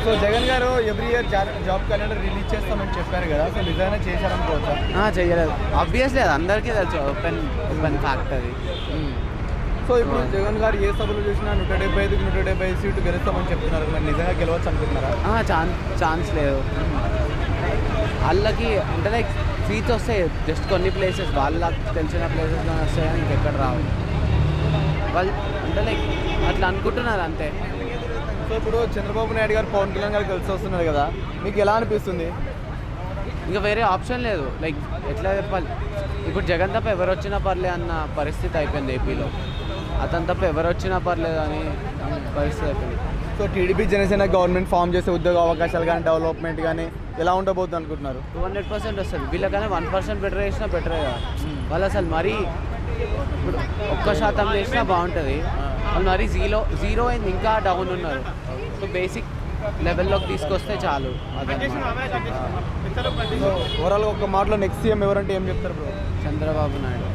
So Jagan గారు every year job calendar release చేస్తామని చెప్పారు కదా, సో నిజంగానే చేశారనుకోవచ్చా? చెయ్యలేదు. ఆబ్వియస్లీ అది అందరికీ తెలుసు, ఓపెన్ ఫ్యాక్ట్ అది. సో ఇప్పుడు జగన్ గారు ఏ సభలో చూసినా 175 సీట్లు గెలుస్తామని చెప్తున్నారు, మరి నిజంగా గెలవచ్చు అనుకుంటున్నారా? ఛాన్స్ లేదు. వాళ్ళకి అంటే లైక్ సీట్స్ వస్తాయి జస్ట్ కొన్ని ప్లేసెస్, వాళ్ళకి తెలిసిన ప్లేసెస్లో వస్తాయి, ఇంకెక్కడ రావు. వాళ్ళు అంటే లైక్ అట్లా అనుకుంటున్నారు అంతే. సో ఇప్పుడు చంద్రబాబు నాయుడు గారు పవన్ కళ్యాణ్ గారు కలిసి వస్తున్నారు కదా, మీకు ఎలా అనిపిస్తుంది? ఇంకా వేరే ఆప్షన్ లేదు. లైక్ ఎట్లా చెప్పాలి, ఇప్పుడు జగన్ తప్ప ఎవరు వచ్చినా పర్లేదు అన్న పరిస్థితి అయిపోయింది ఏపీలో. అతను తప్ప ఎవరు వచ్చినా పర్లేదు అని పరిస్థితి అయిపోయింది. So TDP Janasena government form చేసే ఉద్యోగ అవకాశాలు కానీ డెవలప్మెంట్ కానీ ఎలా ఉండబోతుంది అనుకుంటున్నారు? 200% వస్తుంది. వీళ్ళకన్నా 1% బెటర్ చేసినా బెటరే కదా. వాళ్ళు అసలు మరీ ఇప్పుడు 1% చేసినా బాగుంటుంది. వాళ్ళు మరీ జీరో అయింది, ఇంకా డౌన్ ఉన్నారు. సో బేసిక్ లెవెల్లోకి తీసుకొస్తే చాలు. సో ఓవరాల్ ఒక మాటలో నెక్స్ట్ సీఎం ఎవరంటే ఏం చెప్తారు బ్రో? చంద్రబాబు నాయుడు.